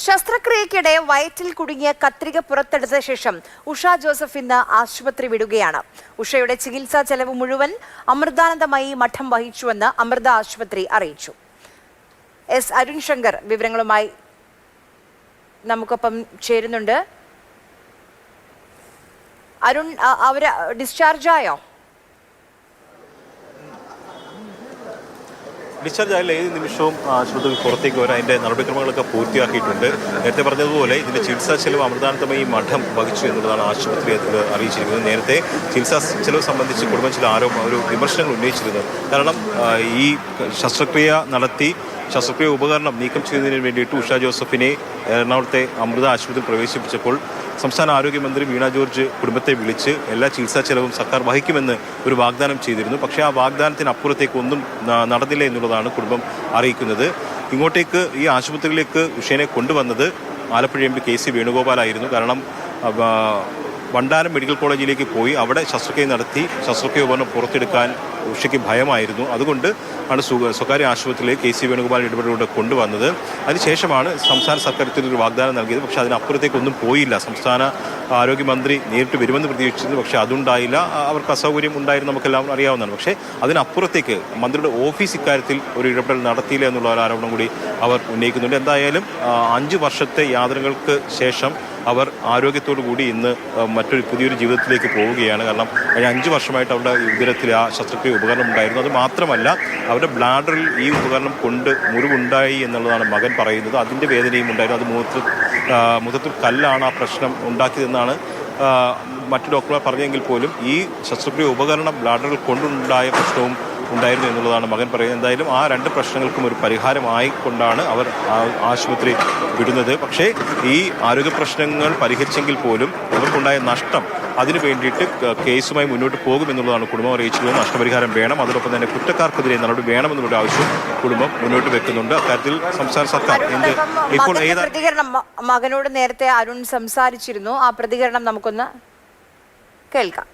ശസ്ത്രക്രിയയ്ക്കിടെ വയറ്റിൽ കുടുങ്ങിയ കത്രിക പുറത്തെടുത്ത ശേഷം ഉഷ ജോസഫ് ഇന്ന് ആശുപത്രി വിടുകയാണ്. ഉഷയുടെ ചികിത്സാ ചെലവ് മുഴുവൻ അമൃതാനന്ദമയി മഠം വഹിച്ചുവെന്ന് അമൃത ആശുപത്രി അറിയിച്ചു. എസ് അരുൺ ശങ്കർ വിവരങ്ങളുമായി നമുക്കൊപ്പം ചേരുന്നുണ്ട്. അരുൺ, അവര് ഡിസ്ചാർജ് ആയോ? ഡിസ്ചാർജ് ആയാലും ഏത് നിമിഷവും ആശുപത്രി പുറത്തേക്ക് വരാൻ അതിൻ്റെ നടപടിക്രമങ്ങളൊക്കെ പൂർത്തിയാക്കിയിട്ടുണ്ട്. നേരത്തെ പറഞ്ഞതുപോലെ ഇതിൻ്റെ ചികിത്സാ ചെലവ് അമൃതാനന്ദമയി മഠം വഹിച്ചു എന്നുള്ളതാണ് ആശുപത്രി അറിയിച്ചിരിക്കുന്നത്. നേരത്തെ ചികിത്സാ ചെലവ് സംബന്ധിച്ച് കുടുംബം ചില ഒരു വിമർശനങ്ങൾ ഉന്നയിച്ചിരുന്നു. കാരണം ഈ ശസ്ത്രക്രിയ നടത്തി ശസ്ത്രക്രിയ ഉപകരണം നീക്കം ചെയ്യുന്നതിന് വേണ്ടിയിട്ട് ഉഷ ജോസഫിനെ എറണാകുളത്തെ അമൃത ആശുപത്രിയിൽ പ്രവേശിപ്പിച്ചപ്പോൾ സംസ്ഥാന ആരോഗ്യമന്ത്രി വീണ ജോർജ് കുടുംബത്തെ വിളിച്ച് എല്ലാ ചികിത്സാ ചെലവും സർക്കാർ വഹിക്കുമെന്ന് ഒരു വാഗ്ദാനം ചെയ്തിരുന്നു. പക്ഷേ ആ വാഗ്ദാനത്തിനപ്പുറത്തേക്ക് ഒന്നും നടന്നില്ല എന്നുള്ളതാണ് കുടുംബം അറിയിക്കുന്നത്. ഇങ്ങോട്ടേക്ക് ഈ ആശുപത്രിയിലേക്ക് ഉഷേനെ കൊണ്ടുവന്നത് ആലപ്പുഴ എം പി KC വേണുഗോപാലായിരുന്നു. കാരണം വണ്ടാനം മെഡിക്കൽ കോളേജിലേക്ക് പോയി അവിടെ ശസ്ത്രക്രിയ നടത്തി ശസ്ത്രക്രിയ ഉപകരണം പുറത്തെടുക്കാൻ ഉഷയ്ക്ക് ഭയമായിരുന്നു. അതുകൊണ്ട് ആണ് സ്വകാര്യ ആശുപത്രിയിലേക്ക് KC വേണുഗോപാൽ ഇടപെടലുകൊണ്ട് കൊണ്ടുവന്നത്. അതിനുശേഷമാണ് സംസ്ഥാന സർക്കാർ ഇത്തരത്തിലൊരു വാഗ്ദാനം നൽകിയത്. പക്ഷേ അതിനപ്പുറത്തേക്കൊന്നും പോയില്ല. സംസ്ഥാന ആരോഗ്യമന്ത്രി നേരിട്ട് വരുമെന്ന് പ്രതീക്ഷിച്ചിരുന്നു. പക്ഷേ അതുണ്ടായില്ല. അവർക്ക് അസൗകര്യം ഉണ്ടായിരുന്നു, നമുക്കെല്ലാം അറിയാവുന്നതാണ്. പക്ഷേ അതിനപ്പുറത്തേക്ക് മന്ത്രിയുടെ ഓഫീസ് ഇക്കാര്യത്തിൽ ഒരു ഇടപെടൽ നടത്തിയില്ല എന്നുള്ള ഒരു ആരോപണം കൂടി അവർ ഉന്നയിക്കുന്നുണ്ട്. എന്തായാലും 5 വർഷത്തെ യാതനകൾക്ക് ശേഷം അവർ ആരോഗ്യത്തോടു കൂടി ഇന്ന് പുതിയൊരു ജീവിതത്തിലേക്ക് പോവുകയാണ്. കാരണം കഴിഞ്ഞ 5 വർഷമായിട്ട് അവരുടെ ഉദരത്തിൽ ആ ശസ്ത്രക്രിയ ഉപകരണം ഉണ്ടായിരുന്നു. അത് മാത്രമല്ല അവരുടെ ബ്ലാഡറിൽ ഈ ഉപകരണം കൊണ്ട് മുറിവുണ്ടായി എന്നുള്ളതാണ് മകൻ പറയുന്നത്. അതിൻ്റെ വേദനയും ഉണ്ടായിരുന്നു. അത് മുഖത്തിൽ കല്ലാണ് ആ പ്രശ്നം ഉണ്ടാക്കിയതെന്നാണ് മറ്റു ഡോക്ടർമാർ പറഞ്ഞെങ്കിൽ പോലും ഈ ശസ്ത്രക്രിയ ഉപകരണം ബ്ലാഡറിൽ കൊണ്ടുണ്ടായ പ്രശ്നവും ഉണ്ടായിരുന്നു എന്നുള്ളതാണ് മകൻ പറയുന്നത്. എന്തായാലും ആ 2 പ്രശ്നങ്ങൾക്കും ഒരു പരിഹാരമായിക്കൊണ്ടാണ് അവർ ആശുപത്രി വിടുന്നത്. പക്ഷേ ഈ ആരോഗ്യ പ്രശ്നങ്ങൾ പരിഹരിച്ചെങ്കിൽ പോലും അവർക്കുണ്ടായ നഷ്ടം അതിനു വേണ്ടിയിട്ട് കേസുമായി മുന്നോട്ട് പോകുമെന്നുള്ളതാണ് കുടുംബം അറിയിച്ചത്. നഷ്ടപരിഹാരം വേണം, അതോടൊപ്പം തന്നെ കുറ്റക്കാർക്കെതിരെ നടപടി വേണമെന്നുള്ള ആവശ്യം കുടുംബം മുന്നോട്ട് വെക്കുന്നുണ്ട്. അക്കാര്യത്തിൽ സംസ്ഥാന സർക്കാർ ഇപ്പോൾ പ്രതികരണം മകനോട് നേരത്തെ അരുൺ സംസാരിച്ചിരുന്നു. ആ പ്രതികരണം നമുക്കൊന്ന് കേൾക്കാം.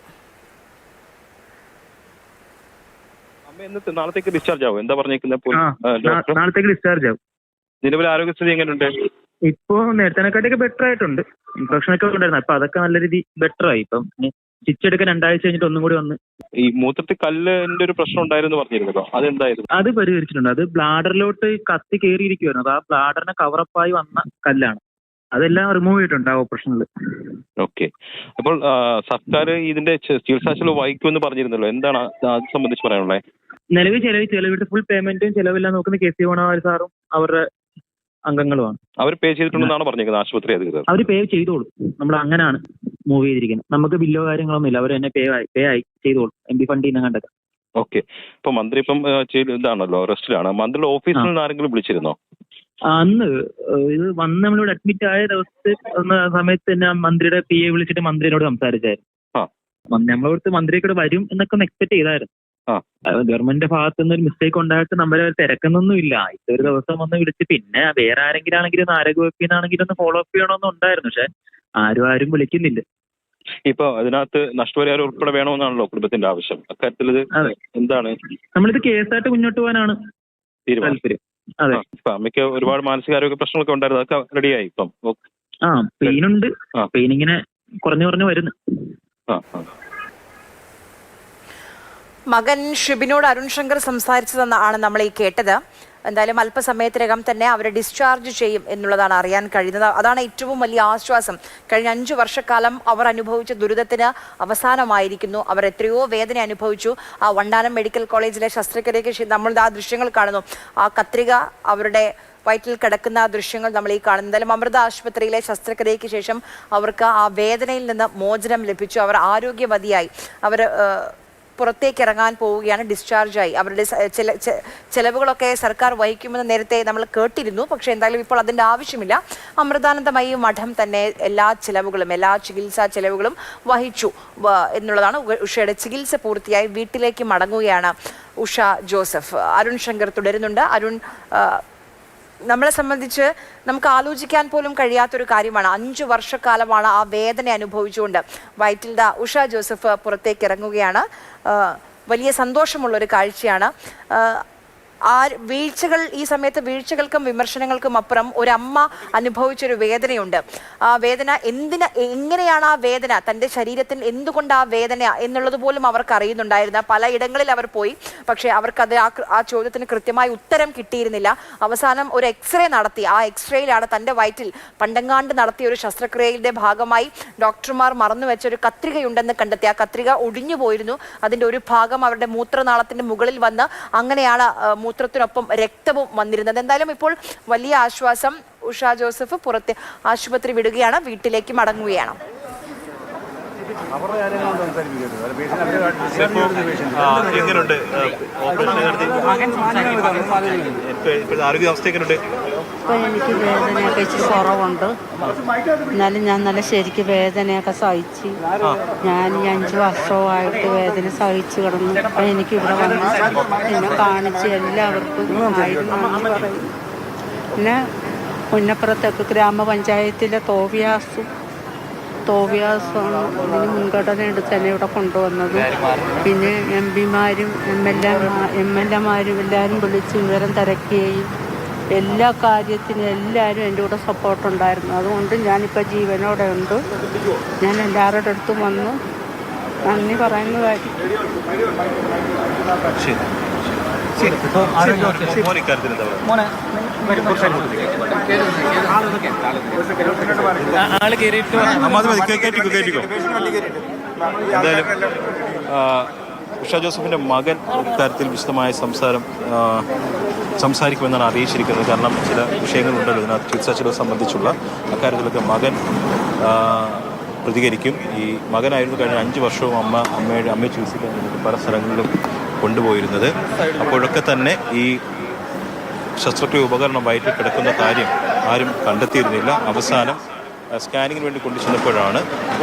നാളത്തേക്ക് ഡിസ്ചാർജ് ആവും എന്താ പറഞ്ഞേക്കുന്നത്? നാളത്തേക്ക് ഡിസ്ചാർജ് ആവും. നിലവിലെ ആരോഗ്യസ്ഥിതി എങ്ങനെയുണ്ട്? ഇപ്പോ നേരത്തേക്കാട്ടൊക്കെ ബെറ്റർ ആയിട്ടുണ്ട്. ഇൻഫെക്ഷനൊക്കെ ഉണ്ടായിരുന്നു. അപ്പൊ അതൊക്കെ നല്ല രീതി ബെറ്റർ ആയി. ഇപ്പം സ്റ്റിച്ച് എടുക്കാൻ 2 ആഴ്ച കഴിഞ്ഞിട്ട് ഒന്നും കൂടി വന്ന്. ഈ മൂത്രത്തിൽ കല്ലിന്റെ ഒരു പ്രശ്നം ഉണ്ടായിരുന്നു പറഞ്ഞിരുന്നല്ലോ, അതെന്തായിരുന്നു? അത് പരിഹരിച്ചിട്ടുണ്ട്. അത് ബ്ലാഡറിലോട്ട് കത്തി കയറിയിരിക്കുവായിരുന്നു. അത് ആ ബ്ലാഡറിനെ കവറപ്പായി വന്ന കല്ലാണ്. അതെല്ലാം റിമൂവ് ചെയ്തിട്ടുണ്ട് ആ ഓപ്പറേഷനിൽ. ഓക്കെ. അപ്പോൾ സർക്കാർ ഇതിന്റെ ചികിത്സാ ചെലവ് വഹിക്കുമെന്ന് പറഞ്ഞിരുന്നല്ലോ, എന്താണ് അത് സംബന്ധിച്ച് പറയാനുള്ളത്? നിലവിൽ ചെലവിട്ട് ഫുൾ പേയ്മെന്റും ചെലവെല്ലാം നോക്കുന്ന KC വേണുഗോപാൽ സാറും അവരുടെ അംഗങ്ങളുമാണ്. അവർ പേ ചെയ്തിട്ടുണ്ടെന്നാണ് പറഞ്ഞിരിക്കുന്നത് ആശുപത്രി അധികൃതർ. അവർ പേ ചെയ്തോളും. നമ്മൾ അങ്ങനെയാണ് മൂവ് ചെയ്തിരിക്കുന്നത്. നമുക്ക് ബില്ലോ കാര്യങ്ങളൊന്നും ഇല്ല. അവർ തന്നെ പേ ആയി ചെയ്തോളും. MP ഫണ്ടിൽ നിന്ന് കണ്ടൊക്കെ. ഓക്കെ. ഇപ്പൊ മന്ത്രി ഇപ്പം ഇതാണല്ലോ, റെസ്റ്റിലാണ്. മന്ത്രിയുടെ ഓഫീസിൽ നിന്ന് ആരെങ്കിലും വിളിച്ചിരുന്നോ? അന്ന് ഇത് വന്ന് നമ്മളിവിടെ അഡ്മിറ്റ് ആയ സമയത്ത് തന്നെ മന്ത്രിയുടെ PA വിളിച്ചിട്ട് മന്ത്രിയോട് സംസാരിച്ചായിരുന്നു. നമ്മളിവിടുത്തെ മന്ത്രിയൊക്കെ വരും എന്നൊക്കെ ഒന്ന് എക്സ്പെക്ട് ചെയ്തായിരുന്നു. ഗവൺമെന്റിന്റെ ഭാഗത്തു നിന്ന് ഒരു മിസ്റ്റേക്ക് ഉണ്ടായിട്ട് നമ്മളെ തിരക്കുന്നൊന്നും ഇല്ല. ഇതൊരു ദിവസം വന്ന് വിളിച്ച് പിന്നെ വേറെ ആരെങ്കിലും ആണെങ്കിലും ആരോഗ്യവകുപ്പിനാണെങ്കിലും ഒന്ന് ഫോളോ അപ്പ് ചെയ്യണമെന്ന് ഉണ്ടായിരുന്നു. പക്ഷെ ആരും വിളിക്കുന്നില്ല. ഇപ്പൊ അതിനകത്ത് നഷ്ടപരിഹാരം ഉൾപ്പെടെ വേണമെന്നാണല്ലോ കുടുംബത്തിന്റെ ആവശ്യം. അക്കാര്യത്തിൽ എന്താണ്? നമ്മളിത് കേസായിട്ട് മുന്നോട്ട് പോകാനാണ് താല്പര്യം. അതെ. ഇപ്പൊ അമ്മയ്ക്ക് ഒരുപാട് മാനസികാരോഗ്യ പ്രശ്നങ്ങളൊക്കെ ഉണ്ടായിരുന്നു. അതൊക്കെ റെഡിയായി ഇപ്പം? പെയിനുണ്ട്. പെയിൻ ഇങ്ങനെ കുറഞ്ഞു വരുന്നു. മകൻ ഷിബിനോട് അരുൺ ശങ്കർ സംസാരിച്ചതെന്നാണ് നമ്മൾ ഈ കേട്ടത്. എന്തായാലും അല്പസമയത്തിനകം തന്നെ അവരെ ഡിസ്ചാർജ് ചെയ്യും എന്നുള്ളതാണ് അറിയാൻ കഴിയുന്നത്. അതാണ് ഏറ്റവും വലിയ ആശ്വാസം. കഴിഞ്ഞ 5 വർഷക്കാലം അവർ അനുഭവിച്ച ദുരിതത്തിന് അവസാനമായിരിക്കുന്നു. അവർ എത്രയോ വേദന അനുഭവിച്ചു. ആ വണ്ടാനം മെഡിക്കൽ കോളേജിലെ ശസ്ത്രക്രിയയ്ക്ക് നമ്മൾ ആ ദൃശ്യങ്ങൾ കാണുന്നു. ആ കത്രിക അവരുടെ വയറ്റിൽ കിടക്കുന്ന ദൃശ്യങ്ങൾ നമ്മൾ ഈ കാണുന്നു. എന്തായാലും അമൃത ആശുപത്രിയിലെ ശസ്ത്രക്രിയയ്ക്ക് ശേഷം അവർക്ക് ആ വേദനയിൽ നിന്ന് മോചനം ലഭിച്ചു. അവർ ആരോഗ്യവതിയായി. അവർ പുറത്തേക്ക് ഇറങ്ങാൻ പോവുകയാണ്. ഡിസ്ചാർജായി. അവരുടെ ചെലവുകളൊക്കെ സർക്കാർ വഹിക്കുമെന്ന് നേരത്തെ നമ്മൾ കേട്ടിരുന്നു. പക്ഷേ എന്തായാലും ഇപ്പോൾ അതിൻ്റെ ആവശ്യമില്ല. അമൃതാനന്ദമയി മഠം തന്നെ എല്ലാ ചികിത്സാ ചെലവുകളും വഹിച്ചു എന്നുള്ളതാണ്. ഉഷയുടെ ചികിത്സ പൂർത്തിയായി വീട്ടിലേക്ക് മടങ്ങുകയാണ് ഉഷ ജോസഫ്. അരുൺ ശങ്കർ തുടരുന്നുണ്ട്. അരുൺ, നമ്മളെ സംബന്ധിച്ച് നമുക്ക് ആലോചിക്കാൻ പോലും കഴിയാത്തൊരു കാര്യമാണ്. 5 വർഷക്കാലമാണ് ആ വേദന അനുഭവിച്ചുകൊണ്ട് വയറ്റിൽ ഉഷ ജോസഫ് പുറത്തേക്ക് ഇറങ്ങുകയാണ്. വലിയ സന്തോഷമുള്ളൊരു കാഴ്ചയാണ്. ആ വീഴ്ചകൾ, ഈ സമയത്ത് വീഴ്ചകൾക്കും വിമർശനങ്ങൾക്കും അപ്പുറം ഒരമ്മ അനുഭവിച്ചൊരു വേദനയുണ്ട്. ആ വേദന എങ്ങനെയാണ് ആ വേദന, തൻ്റെ ശരീരത്തിൽ എന്തുകൊണ്ട് ആ വേദന എന്നുള്ളത് പോലും അവർക്ക് അറിയുന്നുണ്ടായിരുന്ന പല ഇടങ്ങളിൽ അവർ പോയി. പക്ഷേ അവർക്കത് ആ ചോദ്യത്തിന് കൃത്യമായി ഉത്തരം കിട്ടിയിരുന്നില്ല. അവസാനം ഒരു എക്സ്റേ നടത്തി. ആ എക്സ്റേയിലാണ് തൻ്റെ വയറ്റിൽ പണ്ടെങ്ങാണ്ട് നടത്തിയ ഒരു ശസ്ത്രക്രിയയുടെ ഭാഗമായി ഡോക്ടർമാർ മറന്നുവെച്ച ഒരു കത്രികയുണ്ടെന്ന് കണ്ടെത്തി. ആ കത്രിക ഒടിഞ്ഞു പോയിരുന്നു. അതിൻ്റെ ഒരു ഭാഗം അവരുടെ മൂത്രനാളത്തിൻ്റെ മുകളിൽ വന്ന് അങ്ങനെയാണ് മൂത്രത്തിനൊപ്പം രക്തവും വന്നിരുന്നത്. എന്തായാലും ഇപ്പോൾ വലിയ ആശ്വാസം. ഉഷ ജോസഫ് പുറത്ത് ആശുപത്രി വിടുകയാണ്, വീട്ടിലേക്ക് മടങ്ങുകയാണ്. ഇപ്പം എനിക്ക് വേദനയൊക്കെ ഇച്ചിരി കുറവുണ്ട്. എന്നാലും ഞാൻ നല്ല ശരിക്ക് വേദനയൊക്കെ സഹിച്ച് ഞാൻ 5 വർഷമായിട്ട് വേദന സഹിച്ച് കിടന്നു. അപ്പം എനിക്ക് ഇവിടെ വന്ന് എന്നെ കാണിച്ച് എല്ലാവർക്കും ആയിരുന്നു പറയും. പിന്നെ പുന്നപ്പുറത്തൊക്കെ ഗ്രാമപഞ്ചായത്തിലെ തോവിയാസാണ് ഇതിന് മുൻഗണന എടുത്ത് തന്നെ ഇവിടെ കൊണ്ടുവന്നത്. പിന്നെ MP-മാരും MLA-മാരും എല്ലാവരും വിളിച്ച് വിവരം തിരക്കുകയും എല്ലാ കാര്യത്തിനും എല്ലാവരും എൻ്റെ കൂടെ സപ്പോർട്ടുണ്ടായിരുന്നു. അതുകൊണ്ട് ഞാനിപ്പോൾ ജീവനോടെ ഉണ്ട്. ഞാൻ എല്ലാവരുടെ അടുത്തും വന്ന് നന്ദി പറയുന്നതായിരിക്കും. ഉഷ ജോസഫിൻ്റെ മകൻ ഇക്കാര്യത്തിൽ വിശദമായ സംസാരിക്കുമെന്നാണ് അറിയിച്ചിരിക്കുന്നത്. കാരണം ചില വിഷയങ്ങളുണ്ടല്ലോ ഇതിനകത്ത്, ചികിത്സാ ചെലവ് സംബന്ധിച്ചുള്ള അക്കാര്യത്തിലൊക്കെ മകൻ പ്രതികരിക്കും. ഈ മകനായിരുന്നു കഴിഞ്ഞ 5 വർഷവും അമ്മയെ ചികിത്സിക്കാൻ വേണ്ടി പല സ്ഥലങ്ങളിലും കൊണ്ടുപോയിരുന്നത്. അപ്പോഴൊക്കെ തന്നെ ഈ ശസ്ത്രക്രിയ ഉപകരണം വയറ്റിൽ കിടക്കുന്ന കാര്യം ആരും കണ്ടെത്തിയിരുന്നില്ല. അവസാനം സ്കാനിങ്ങിന് വേണ്ടി കൊണ്ടുചെന്നപ്പോഴാണ്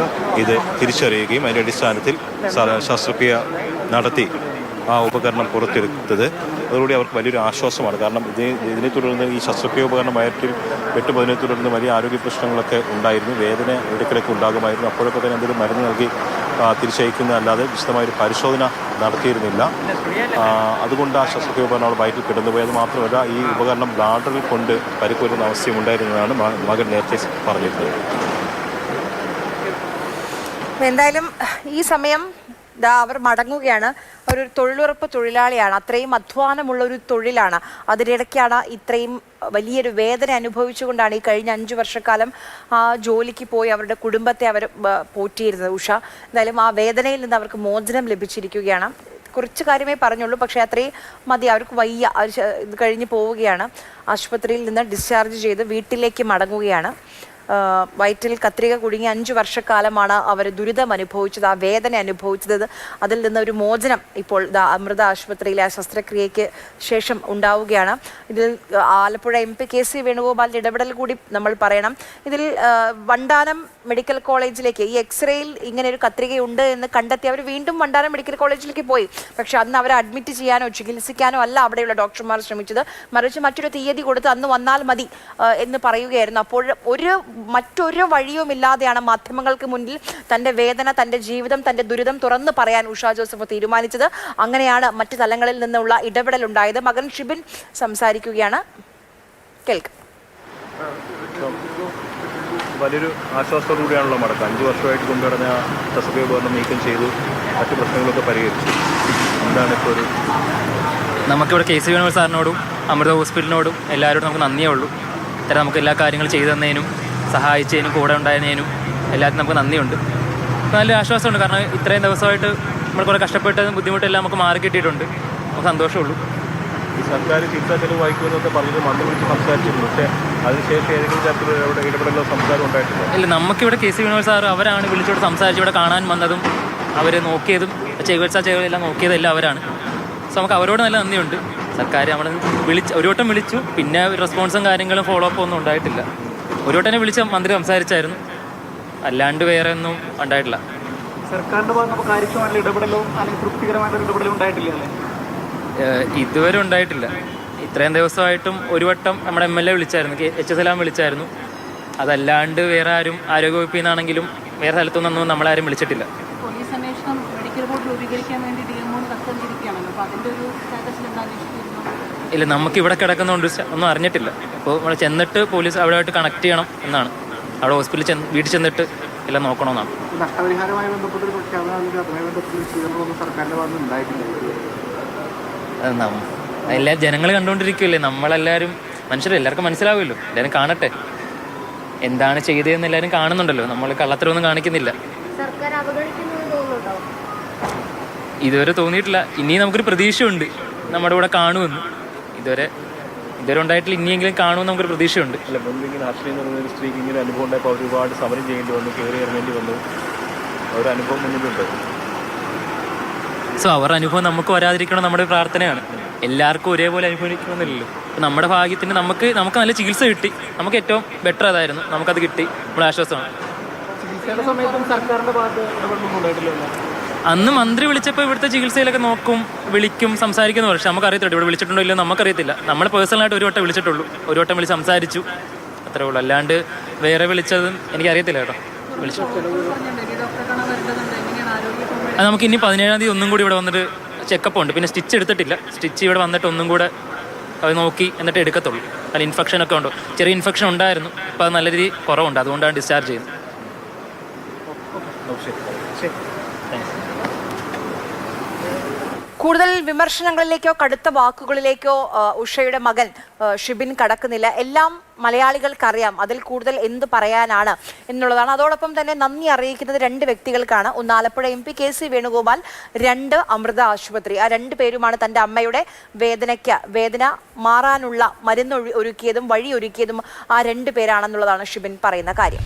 ഇത് തിരിച്ചറിയുകയും അതിൻ്റെ അടിസ്ഥാനത്തിൽ ശസ്ത്രക്രിയ നടത്തി ആ ഉപകരണം പുറത്തെടുത്തത്. അതോടുകൂടി അവർക്ക് വലിയൊരു ആശ്വാസമാണ്. കാരണം ഇതിനെ തുടർന്ന് ഈ ശസ്ത്രക്രിയ ഉപകരണം വയറ്റിൽ വെട്ടുന്നതിനെ തുടർന്ന് വലിയ ആരോഗ്യ പ്രശ്നങ്ങളൊക്കെ ഉണ്ടായിരുന്നു. വേദന ഇടയ്ക്കിടയ്ക്ക് ഉണ്ടാകുമായിരുന്നു. അപ്പോഴൊക്കെ തന്നെ എന്തെങ്കിലും മരുന്ന് നൽകി തിരിച്ചയക്കുന്നതല്ലാതെ വിശദമായൊരു പരിശോധന നടത്തിയിരുന്നില്ല. അതുകൊണ്ട് ആ ശസ്ത്രക്രിയ ഉപകരണം അവിടെ വയറ്റിൽ കിടന്നുപോയി. അത് മാത്രമല്ല, ഈ ഉപകരണം ബ്ലാഡറിൽ കൊണ്ട് പരിക്കുവരുന്ന അവസ്ഥയുണ്ടായിരുന്നതാണ് മകൻ നേരത്തെ പറഞ്ഞിരുന്നത്. എന്തായാലും ഈ സമയം അവർ മടങ്ങുകയാണ്. ഒരു തൊഴിലുറപ്പ് തൊഴിലാളിയാണ്. അത്രയും അധ്വാനമുള്ള ഒരു തൊഴിലാണ്. അതിനിടയ്ക്കാണ് ഇത്രയും വലിയൊരു വേദന അനുഭവിച്ചുകൊണ്ടാണ് ഈ കഴിഞ്ഞ 5 വർഷക്കാലം ആ ജോലിക്ക് പോയി അവരുടെ കുടുംബത്തെ അവർ പോറ്റിയിരുന്നത് ഉഷ. എന്തായാലും ആ വേദനയിൽ നിന്ന് അവർക്ക് മോചനം ലഭിച്ചിരിക്കുകയാണ്. കുറച്ച് കാര്യമേ പറഞ്ഞുള്ളൂ, പക്ഷേ അത്രയും മതി. അവർക്ക് വയ്യ. ഇത് കഴിഞ്ഞ് പോവുകയാണ്. ആശുപത്രിയിൽ നിന്ന് ഡിസ്ചാർജ് ചെയ്ത് വീട്ടിലേക്ക് മടങ്ങുകയാണ്. വയറ്റിൽ കത്രിക കുടുങ്ങി 5 വർഷക്കാലമാണ് അവർ ദുരിതം അനുഭവിച്ചത്, ആ വേദന അനുഭവിച്ചത്. അതിൽ നിന്ന് ഒരു മോചനം ഇപ്പോൾ അമൃത ആശുപത്രിയിലെ ആ ശസ്ത്രക്രിയയ്ക്ക് ശേഷം ഉണ്ടാവുകയാണ്. ഇതിൽ ആലപ്പുഴ MP KC വേണുഗോപാലിൻ്റെ ഇടപെടൽ കൂടി നമ്മൾ പറയണം. ഇതിൽ വണ്ടാനം മെഡിക്കൽ കോളേജിലേക്ക് ഈ എക്സ്റേയിൽ ഇങ്ങനെ ഒരു കത്രികയുണ്ട് എന്ന് കണ്ടെത്തി അവർ വീണ്ടും വണ്ടാനം മെഡിക്കൽ കോളേജിലേക്ക് പോയി. പക്ഷെ അന്ന് അവരെ അഡ്മിറ്റ് ചെയ്യാനോ ചികിത്സിക്കാനോ അല്ല അവിടെയുള്ള ഡോക്ടർമാർ ശ്രമിച്ചത്. മറിച്ച് മറ്റൊരു തീയതി കൊടുത്ത് അന്ന് വന്നാൽ മതി എന്ന് പറയുകയായിരുന്നു. അപ്പോൾ മറ്റൊരു വഴിയുമില്ലാതെയാണ് മാധ്യമങ്ങൾക്ക് മുന്നിൽ തൻ്റെ വേദന, തൻ്റെ ജീവിതം, തൻ്റെ ദുരിതം തുറന്നു പറയാൻ ഉഷ ജോസഫ് തീരുമാനിച്ചത്. അങ്ങനെയാണ് മറ്റു തലങ്ങളിൽ നിന്നുള്ള ഇടപെടൽ ഉണ്ടായത്. മകൻ ഷിബിൻ സംസാരിക്കുകയാണ്, കേൾക്കാം. വലിയൊരു ആശ്വാസത്തോടുകൂടിയാണല്ലോ മടക്കം. 5 വർഷമായിട്ട് കൊണ്ടുവരുന്ന ശസ്ത്രക്രിയ ഉപകരണം നീക്കം ചെയ്തു, മറ്റു പ്രശ്നങ്ങളൊക്കെ പരിഹരിച്ചു. എന്താണ് ഇപ്പോൾ നമുക്കിവിടെ KC വേണുഗോപാൽ സാറിനോടും അമൃത ഹോസ്പിറ്റലിനോടും എല്ലാവരോടും നമുക്ക് നന്ദിയേ ഉള്ളൂ. ഇത്തരം നമുക്ക് എല്ലാ കാര്യങ്ങളും ചെയ്തു തന്നതിനും സഹായിച്ചതിനും കൂടെ ഉണ്ടായതിനും എല്ലാത്തിനും നമുക്ക് നന്ദിയുണ്ട്. നല്ലൊരു ആശ്വാസമുണ്ട്. കാരണം ഇത്രയും ദിവസമായിട്ട് നമ്മൾ കുറേ കഷ്ടപ്പെട്ടതും ബുദ്ധിമുട്ടെല്ലാം നമുക്ക് മാറി കിട്ടിയിട്ടുണ്ട്. നമുക്ക് സന്തോഷമുള്ളൂ. ഈ സർക്കാർ ചികിത്സാ ചെലവ് വായിക്കുമെന്നൊക്കെ പറഞ്ഞത് മന്ത്രി വിളിച്ച് സംസാരിച്ചിരുന്നു. പക്ഷേ അതിനുശേഷം ഏതെങ്കിലും തരത്തിലുള്ള ഇടപെടലോ സംസാരം ഉണ്ടായിട്ടില്ല. ഇല്ല, നമുക്കിവിടെ KC വേണുഗോപാൽ സാർ അവരാണ് വിളിച്ചോട് സംസാരിച്ച് ഇവിടെ കാണാൻ വന്നതും അവർ നോക്കിയതും ചികിത്സാ ചെലവെല്ലാം നോക്കിയതെല്ലാം അവരാണ്. സോ നമുക്ക് അവരോട് നല്ല നന്ദിയുണ്ട്. സർക്കാർ നമ്മൾ ഒരു വട്ടം വിളിച്ചു, പിന്നെ റെസ്പോൺസും കാര്യങ്ങളും ഫോളോ അപ്പ് ഒന്നും ഉണ്ടായിട്ടില്ല. ഒരു വട്ടം വിളിച്ച മന്ത്രി സംസാരിച്ചായിരുന്നു, അല്ലാണ്ട് വേറെ ഒന്നും ഉണ്ടായിട്ടില്ല. സർക്കാരിൻ്റെ ഭാഗത്ത് കാര്യക്ഷമമായിട്ടുള്ള ഇടപെടലോ അല്ലെങ്കിൽ തൃപ്തികരമായിട്ടുള്ള ഇടപെടലോ ഉണ്ടായിട്ടില്ല അല്ലേ? ഇതുവരെ ഉണ്ടായിട്ടില്ല. ഇത്രയും ദിവസമായിട്ടും ഒരു വട്ടം നമ്മുടെ MLA വിളിച്ചായിരുന്നു, H സലാം വിളിച്ചായിരുന്നു. അതല്ലാണ്ട് വേറെ ആരും ആരോഗ്യവകുപ്പിൽ നിന്നാണെങ്കിലും വേറെ സ്ഥലത്തുനിന്നൊന്നും നമ്മളാരും വിളിച്ചിട്ടില്ല. പോലീസ് അന്വേഷണം മെഡിക്കൽ ബോർഡ് രൂപീകരിക്കാൻ വേണ്ടി DMO കത്തഞ്ചിരിക്കുകയാണല്ലോ. അപ്പോൾ അതിൻ്റെ ഒരു സ്റ്റാറ്റസിൽ എന്താ അന്വേഷിച്ചിരുന്നത്? ഇല്ല, നമുക്ക് ഇവിടെ കിടക്കുന്നതുകൊണ്ട് ഒന്നും അറിഞ്ഞിട്ടില്ല. അപ്പോൾ ഇവിടെ ചെന്നിട്ട് പോലീസ് അവിടെ കണക്ട് ചെയ്യണം എന്നാണ്. അവിടെ ഹോസ്പിറ്റലിൽ വീട്ടിൽ ചെന്നിട്ട് എല്ലാം നോക്കണമെന്നാണ്. നഷ്ടപരിഹാരവുമായി ബന്ധപ്പെട്ടൊരു പ്രഖ്യാപനം അതുമായി ബന്ധപ്പെട്ടൊരു സ്വീകരണമൊന്നും സർക്കാരിൻ്റെ ഭാഗത്ത് ഉണ്ടായിട്ടില്ല. എല്ലാ ജനങ്ങൾ കണ്ടുകൊണ്ടിരിക്കുമല്ലേ, നമ്മളെല്ലാവരും മനുഷ്യരെല്ലാവർക്കും മനസ്സിലാവുമല്ലോ, എല്ലാവരും കാണട്ടെ എന്താണ് ചെയ്തതെന്ന് എല്ലാവരും കാണുന്നുണ്ടല്ലോ. നമ്മൾ കള്ളത്തരമൊന്നും കാണിക്കുന്നില്ല. ഇതുവരെ തോന്നിയിട്ടില്ല. ഇനി നമുക്കൊരു പ്രതീക്ഷയുണ്ട് നമ്മുടെ കൂടെ കാണുമെന്ന്. ഇതുവരെ ഉണ്ടായിട്ടില്ല. ഇനിയെങ്കിലും കാണുമെന്ന് നമുക്കൊരു പ്രതീക്ഷയുണ്ട്. അല്ല, മുൻപ് ഇങ്ങനെ ആശ്രയം എന്ന് പറയുന്ന ഒരു സ്ത്രീക്ക് ഇങ്ങനെ അനുഭവം ഉണ്ടായപ്പോൾ ഒരുപാട് സമരം ചെയ്യേണ്ടി വന്നു, കയറി ഇറങ്ങേണ്ടി വന്നു. ഒരു അനുഭവം മുന്നിലുണ്ട്. സോ അവരുടെ അനുഭവം നമുക്ക് വരാതിരിക്കണം നമ്മുടെ പ്രാർത്ഥനയാണ്. എല്ലാവർക്കും ഒരേപോലെ അനുഭവിക്കണമെന്നില്ലല്ലോ. അപ്പോൾ നമ്മുടെ ഭാഗ്യത്തിന് നമുക്ക് നല്ല ചികിത്സ കിട്ടി. നമുക്ക് ഏറ്റവും ബെറ്റർ അതായിരുന്നു. നമുക്കത് കിട്ടി. നമ്മുടെ ആശ്വാസമാണ്. ചികിത്സയുടെ സമയത്തും സർക്കാരിൻ്റെ ഭാഗത്ത് ഇടപെടലൊന്നും ഉണ്ടായിട്ടില്ല. അന്ന് മന്ത്രി വിളിച്ചപ്പോൾ ഇവിടുത്തെ ചികിത്സയിലൊക്കെ വിളിക്കും, സംസാരിക്കുന്നു. പക്ഷേ നമുക്കറിയത്തില്ല ഇവിടെ വിളിച്ചിട്ടുണ്ടോ ഇല്ലയോ നമുക്കറിയത്തില്ല. നമ്മൾ പേഴ്സണലായിട്ട് ഒരു വട്ടം വിളിച്ചിട്ടുള്ളൂ. ഒരു വട്ടം വിളിച്ച് സംസാരിച്ചു, അത്രേ ഉള്ളൂ. അല്ലാണ്ട് വേറെ വിളിച്ചതും എനിക്കറിയത്തില്ല കേട്ടോ. വിളിച്ചു അത് നമുക്ക് ഇനി 17-ാം തീയതി ഒന്നും കൂടി ഇവിടെ വന്നിട്ട് ചെക്കപ്പ് ഉണ്ട്. പിന്നെ സ്റ്റിച്ച് എടുത്തിട്ടില്ല. സ്റ്റിച്ച് ഇവിടെ വന്നിട്ട് ഒന്നും കൂടെ അത് നോക്കി എന്നിട്ട് എടുക്കത്തുള്ളൂ. അതിൽ ഇൻഫെക്ഷനൊക്കെ ഉണ്ടോ, ചെറിയ ഇൻഫെക്ഷൻ ഉണ്ടായിരുന്നു. അപ്പോൾ അത് നല്ല രീതിയിൽ കുറവുണ്ട്. അതുകൊണ്ടാണ് ഡിസ്ചാർജ് ചെയ്യുന്നത്. കൂടുതൽ വിമർശനങ്ങളിലേക്കോ കടുത്ത വാക്കുകളിലേക്കോ ഉഷയുടെ മകൻ ഷിബിൻ കടക്കുന്നില്ല. എല്ലാം മലയാളികൾക്കറിയാം. അതിൽ കൂടുതൽ എന്ത് പറയാനാണ് എന്നുള്ളതാണ്. അതോടൊപ്പം തന്നെ നന്ദി അറിയിക്കുന്നത് 2 വ്യക്തികൾക്കാണ്. ഒന്ന് ആലപ്പുഴ MP KC വേണുഗോപാൽ, 2 അമൃത ആശുപത്രി. ആ 2 പേരുമാണ് തൻ്റെ അമ്മയുടെ വേദന മാറാനുള്ള മരുന്ന് ഒരുക്കിയതും വഴി ഒരുക്കിയതും ആ 2 പേരാണെന്നുള്ളതാണ് ഷിബിൻ പറയുന്ന കാര്യം.